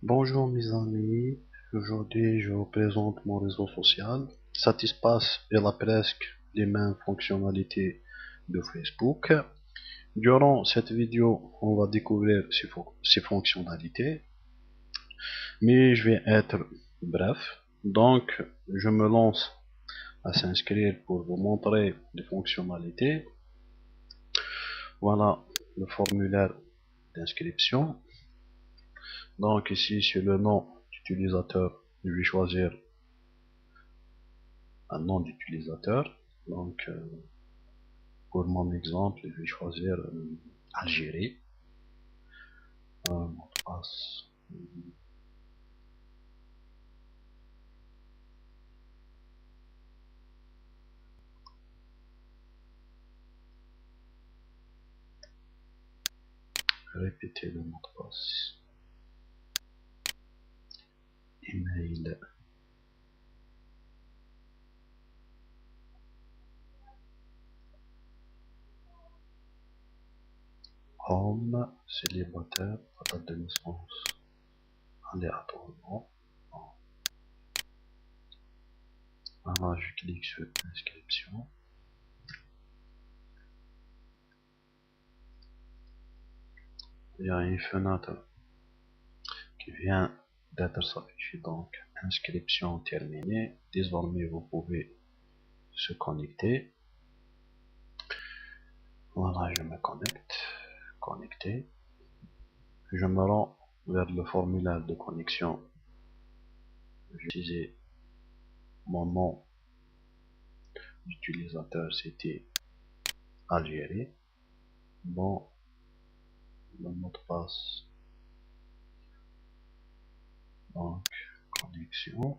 Bonjour mes amis, aujourd'hui je vous présente mon réseau social. Satispace il a presque les mêmes fonctionnalités de Facebook. Durant cette vidéo, on va découvrir ses fonctionnalités, mais je vais être bref. Donc, je me lance à s'inscrire pour vous montrer les fonctionnalités. Voilà le formulaire d'inscription. Donc ici, sur le nom d'utilisateur, je vais choisir un nom d'utilisateur. Donc, pour mon exemple, je vais choisir Algérie. Mot de passe. Répéter le mot de passe. Email. Home. Célibataire. Date de naissance. Aléatoirement. Voilà, je clique sur inscription. Il y a une fenêtre qui vient d'être affichée. Donc, inscription terminée. Désormais, vous pouvez se connecter. Voilà, je me connecte. Connecté. Je me rends vers le formulaire de connexion. J'utilisais mon nom d'utilisateur, c'était Algérie. Bon, le mot de passe. Donc, connexion.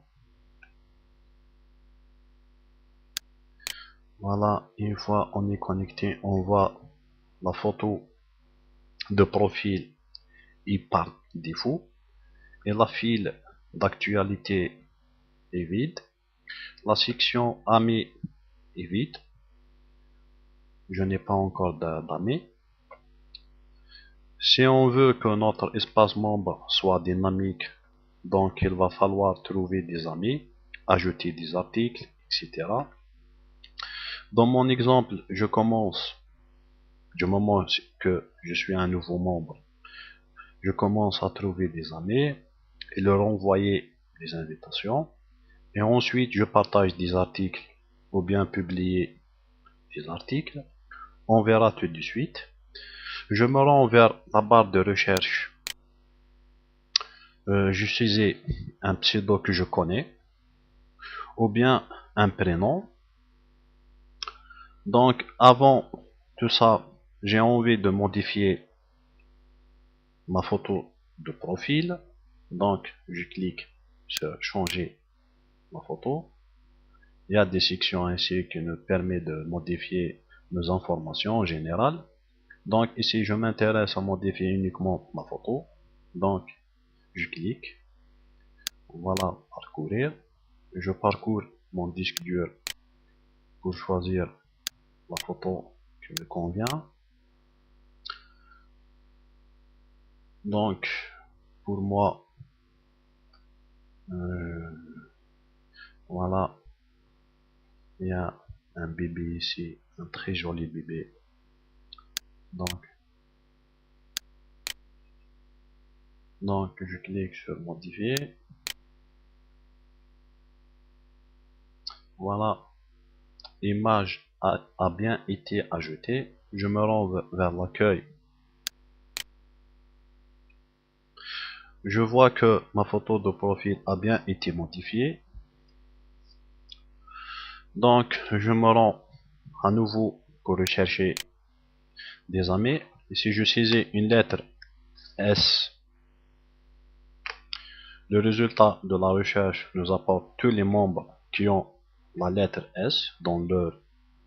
Voilà, une fois on est connecté, on voit la photo de profil et par défaut. Et la file d'actualité est vide. La section amis est vide. Je n'ai pas encore d'amis. Si on veut que notre espace membre soit dynamique, donc il va falloir trouver des amis, ajouter des articles, etc. Dans mon exemple, je commence, du moment que je suis un nouveau membre, je commence à trouver des amis et leur envoyer des invitations. Et ensuite, je partage des articles ou bien publier des articles. On verra tout de suite. Je me rends vers la barre de recherche. J'utilisais un pseudo que je connais ou bien un prénom. Donc avant tout ça, j'ai envie de modifier ma photo de profil. Donc je clique sur changer ma photo. Il y a des sections ainsi qui nous permettent de modifier nos informations en général. Donc ici je m'intéresse à modifier uniquement ma photo. Donc je clique. Voilà, parcourir. Je parcours mon disque dur pour choisir la photo qui me convient. Donc, pour moi, voilà, il y a un bébé ici, un très joli bébé. Donc je clique sur modifier. Voilà, l'image a bien été ajoutée. Je me rends vers l'accueil. Je vois que ma photo de profil a bien été modifiée. Donc, je me rends à nouveau pour rechercher des amis. Et si je saisis une lettre S, le résultat de la recherche nous apporte tous les membres qui ont la lettre S dans leur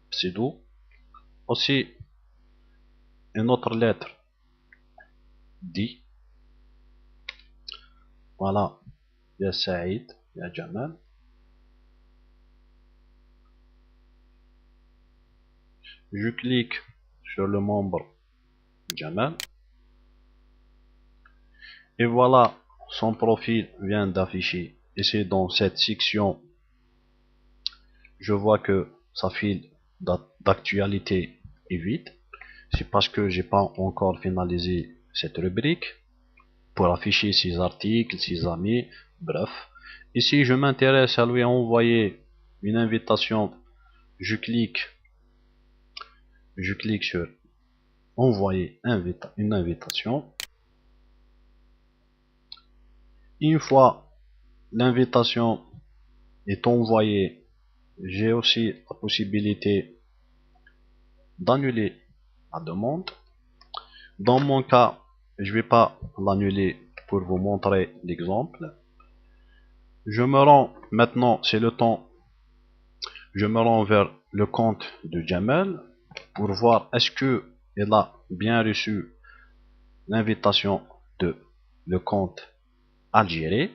pseudo. Aussi, une autre lettre D. Voilà, il y a Saïd, il y a Jamal. Je clique sur le membre Jamal. Et voilà son profil vient d'afficher. Et c'est dans cette section, je vois que sa file d'actualité est vide. C'est parce que j'ai pas encore finalisé cette rubrique pour afficher ses articles, ses amis, bref. Ici, je m'intéresse à lui envoyer une invitation. Je clique sur envoyer une invitation. Une fois l'invitation est envoyée, j'ai aussi la possibilité d'annuler la demande. Dans mon cas, je vais pas l'annuler pour vous montrer l'exemple. Je me rends maintenant, c'est le temps, je me rends vers le compte de Jamel pour voir est-ce que il a bien reçu l'invitation de le compte Algérie.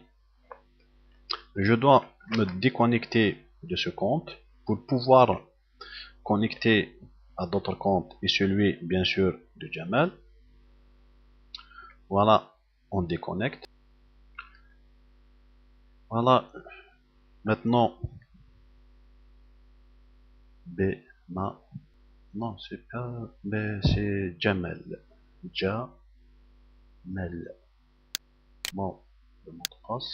Je dois me déconnecter de ce compte pour pouvoir connecter à d'autres comptes et celui bien sûr de Jamel. Voilà, on déconnecte. Voilà, maintenant non, c'est pas c'est Jamel. Jamel. Bon, le mot de passe.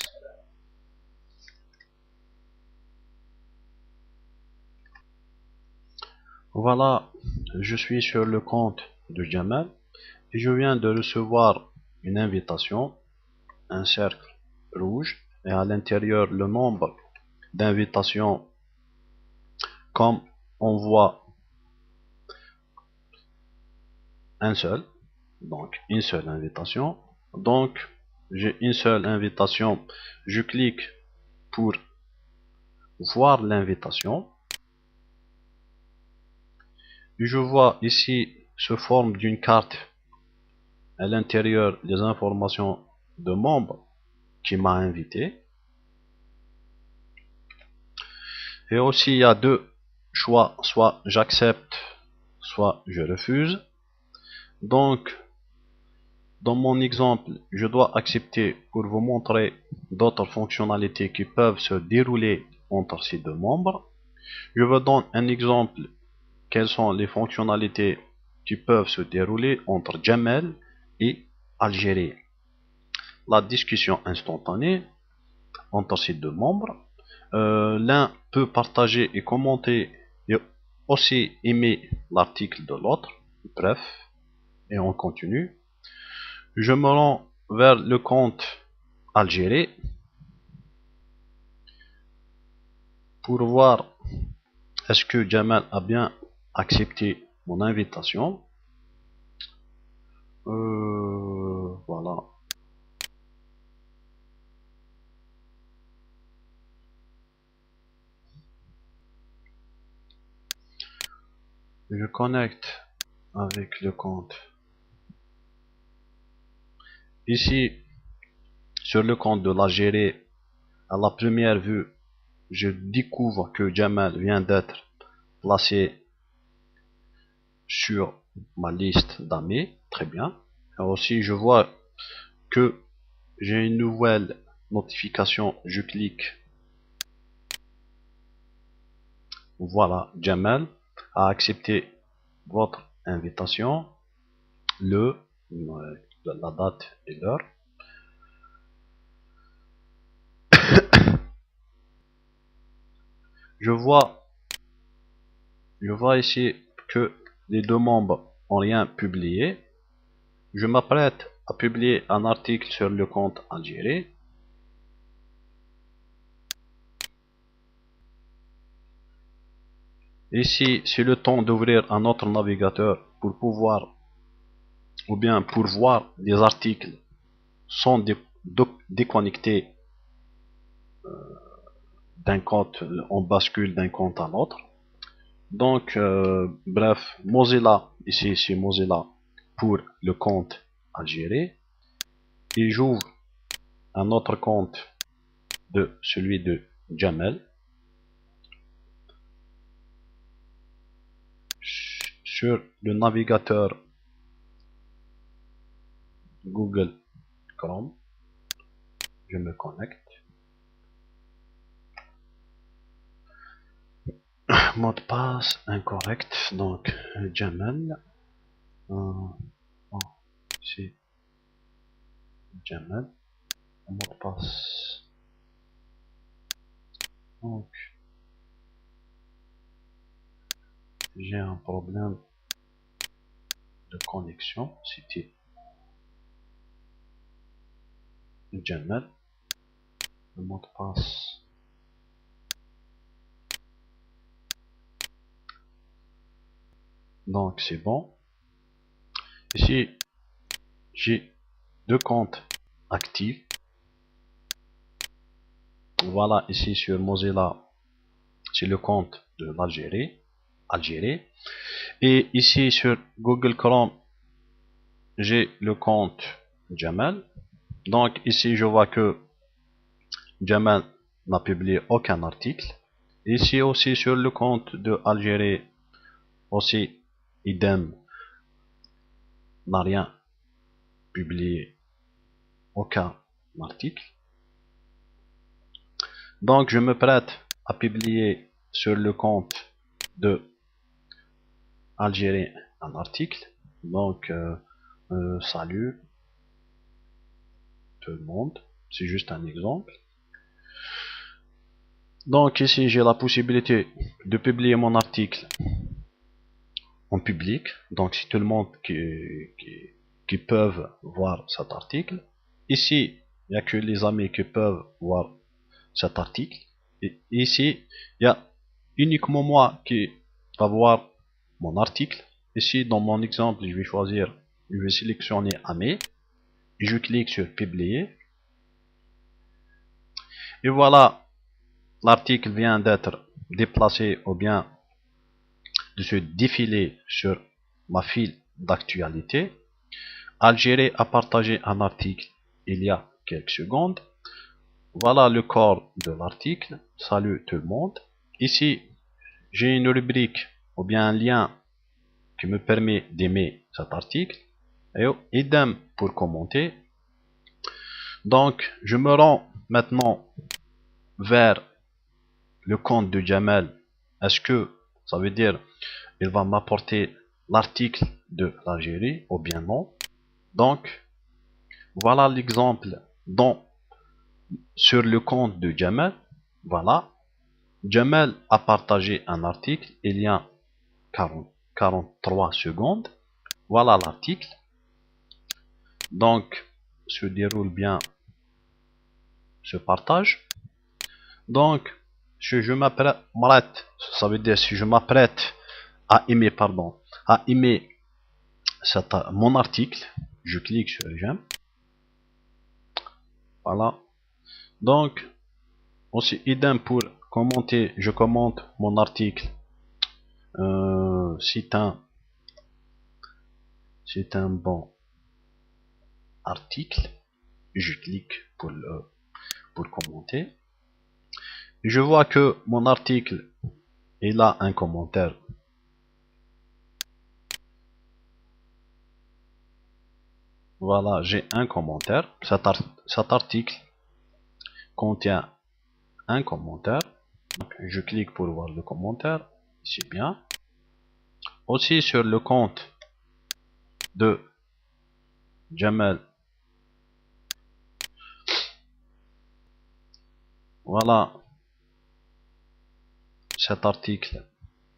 Voilà, je suis sur le compte de Jamel et je viens de recevoir une invitation, un cercle rouge et à l'intérieur le nombre d'invitations comme on voit un seul, donc une seule invitation. Donc j'ai une seule invitation, je clique pour voir l'invitation. Je vois ici se forme d'une carte à l'intérieur des informations de membres qui m'a invité. Et aussi il y a deux choix, soit j'accepte, soit je refuse. Donc dans mon exemple, je dois accepter pour vous montrer d'autres fonctionnalités qui peuvent se dérouler entre ces deux membres. Je vous donne un exemple. Quelles sont les fonctionnalités qui peuvent se dérouler entre Jamel et Algérie? La discussion instantanée entre ces deux membres. L'un peut partager et commenter et aussi aimer l'article de l'autre. Bref, et on continue. Je me rends vers le compte Algérie pour voir est-ce que Jamal a bien accepté mon invitation. Voilà. Je connecte avec le compte. Ici, sur le compte de l'Algérie, à la première vue, je découvre que Jamal vient d'être placé sur ma liste d'amis. Très bien. Et aussi, je vois que j'ai une nouvelle notification. Je clique. Voilà, Jamal a accepté votre invitation. La date et l'heure. Je vois ici que les deux membres ont rien publié. Je m'apprête à publier un article sur le compte Algérie. Ici, c'est le temps d'ouvrir un autre navigateur pour pouvoir ou bien pour voir des articles sans déconnecter d'un compte, on bascule d'un compte à l'autre. Donc, bref, Mozilla, ici c'est Mozilla pour le compte Algérie. Et j'ouvre un autre compte de celui de Jamel sur le navigateur Google Chrome. Je me connecte. Mot de passe incorrect. Donc, Jamal. C'est Jamal. Mot de passe. Donc, j'ai un problème de connexion. C'était Jamal. Le mot de passe. Donc, c'est bon. Ici, j'ai deux comptes actifs. Voilà, ici sur Mozilla, c'est le compte de l'Algérie. Et ici sur Google Chrome, j'ai le compte Jamal. Donc ici, je vois que Jamal n'a publié aucun article. Ici aussi sur le compte de Algérie, aussi idem, n'a rien publié, aucun article. Donc je me prête à publier sur le compte de Algérie un article. Donc salut tout le monde, c'est juste un exemple. Donc ici j'ai la possibilité de publier mon article en public, donc c'est tout le monde qui peuvent voir cet article. Ici il n'y a que les amis qui peuvent voir cet article. Et ici il y a uniquement moi qui va voir mon article. Ici dans mon exemple je vais sélectionner amis et je clique sur publier. Et voilà, l'article vient d'être déplacé ou bien de se défiler sur ma file d'actualité. Algérie a partagé un article il y a quelques secondes. Voilà le corps de l'article. Salut tout le monde. Ici, j'ai une rubrique ou bien un lien qui me permet d'aimer cet article. Et idem pour commenter. Donc, je me rends maintenant vers le compte de Jamal. Est-ce que ça veut dire il va m'apporter l'article de l'Algérie ou bien non? Donc, voilà l'exemple sur le compte de Jamal. Voilà, Jamal a partagé un article il y a 43 secondes. Voilà l'article. Donc, se déroule bien ce partage. Donc, si je m'apprête, ça veut dire si je m'apprête à aimer, mon article, je clique sur j'aime. Voilà. Donc, aussi idem pour commenter, je commente mon article. C'est un bon article. Je clique pour commenter. Je vois que mon article, il a un commentaire. Voilà, j'ai un commentaire. Cet article contient un commentaire. Donc, je clique pour voir le commentaire. C'est bien. Aussi sur le compte de Jamal. Voilà. Cet article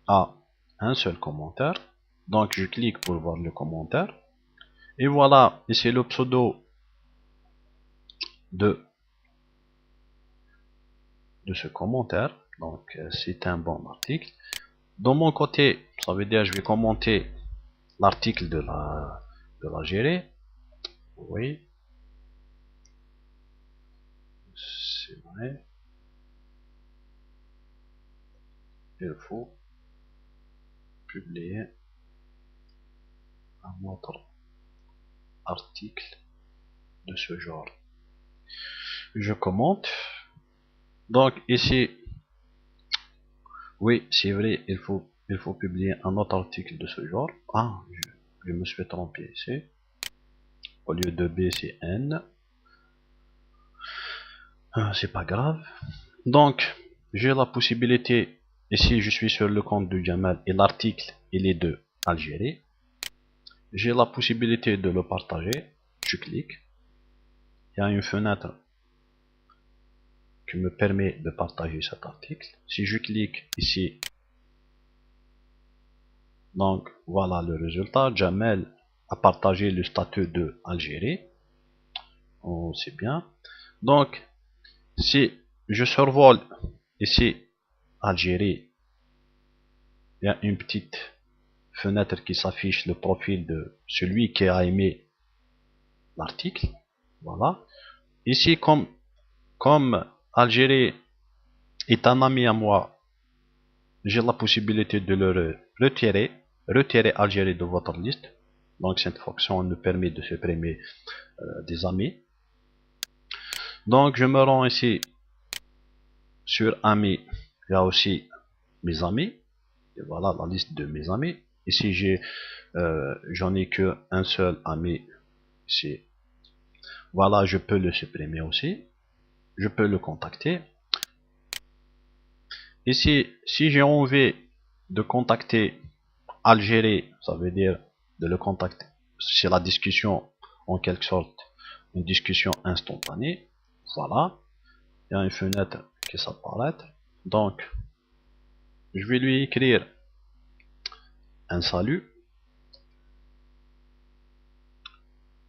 a un seul commentaire. Donc je clique pour voir le commentaire. Et voilà, ici le pseudo de ce commentaire. Donc c'est un bon article. De mon côté, ça veut dire je vais commenter l'article de l'Algérie. Oui, c'est vrai. Il faut publier un autre article de ce genre. Je commente. Donc ici, oui, c'est vrai, il faut publier un autre article de ce genre. Ah, je me suis trompé ici. Au lieu de B, c'est N. C'est pas grave. Donc, j'ai la possibilité, ici je suis sur le compte de Jamal et l'article il est de Algérie. J'ai la possibilité de le partager. Je clique. Il y a une fenêtre qui me permet de partager cet article. Si je clique ici, donc voilà le résultat. Jamel a partagé le statut de Algérie. Oh, c'est bien. Donc, si je survole ici Algérie, il y a une petite fenêtre qui s'affiche le profil de celui qui a aimé l'article. Voilà. Ici, comme Algérie est un ami à moi, j'ai la possibilité de le retirer Algérie de votre liste. Donc cette fonction nous permet de supprimer des amis. Donc je me rends ici sur amis. Il y a aussi mes amis. Et voilà la liste de mes amis. Ici j'en ai que un seul ami. Ici. Voilà, je peux le supprimer aussi. Je peux le contacter. Ici, si j'ai envie de contacter Algérie, ça veut dire de le contacter. C'est la discussion, en quelque sorte, une discussion instantanée. Voilà. Il y a une fenêtre qui s'apparaît. Donc, je vais lui écrire un salut.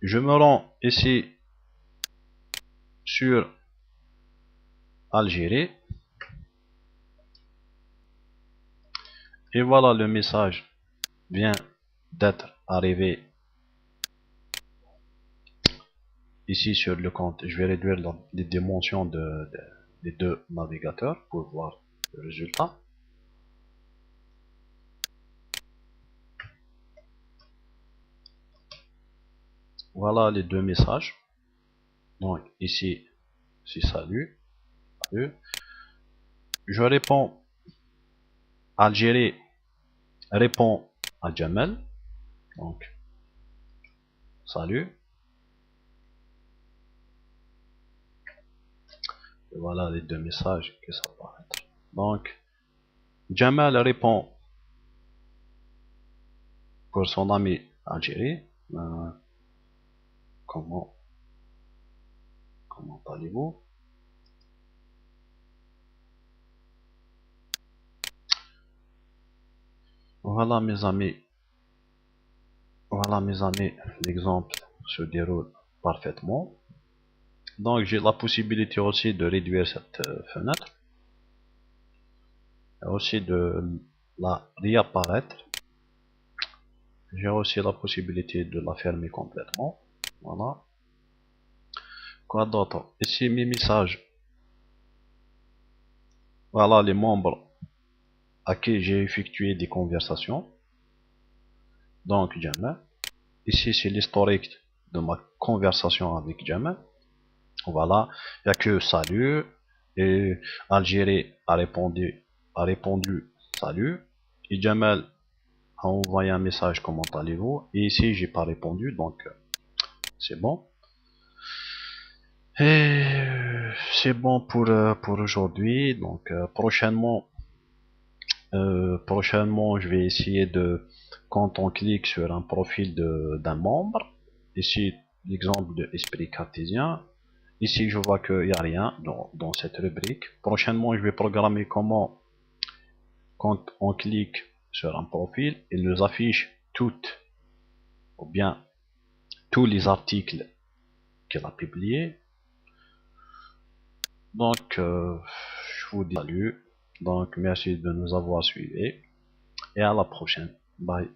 Je me rends ici sur Algérie. Et voilà, le message vient d'être arrivé ici sur le compte. Je vais réduire les dimensions des deux navigateurs pour voir le résultat. Voilà les deux messages. Donc ici, c'est salut. Salut. Je réponds. Algérie répond à Jamel. Donc, salut. Et voilà les deux messages qui s'apparaissent. Donc, Jamel répond pour son ami Algérie. Comment allez-vous? Voilà mes amis. Voilà mes amis, l'exemple se déroule parfaitement. Donc j'ai la possibilité aussi de réduire cette fenêtre. Et aussi de la réapparaître. J'ai aussi la possibilité de la fermer complètement. Voilà. Quoi d'autre? Ici mes messages. Voilà les membres à qui j'ai effectué des conversations. Donc Jamel. Ici c'est l'historique de ma conversation avec Jamel. Voilà. Il n'y a que salut. Et Algérie a répondu salut. Et Jamel a envoyé un message comment allez-vous. Et ici j'ai pas répondu donc c'est bon. Et c'est bon pour aujourd'hui. Donc prochainement je vais essayer de, quand on clique sur un profil d'un membre, ici l'exemple de esprit cartésien, ici je vois qu'il n'y a rien dans cette rubrique. Prochainement je vais programmer comment, quand on clique sur un profil, il nous affiche toutes ou bien tous les articles qu'elle a publiés. Donc je vous dis salut. Donc merci de nous avoir suivis et à la prochaine. Bye.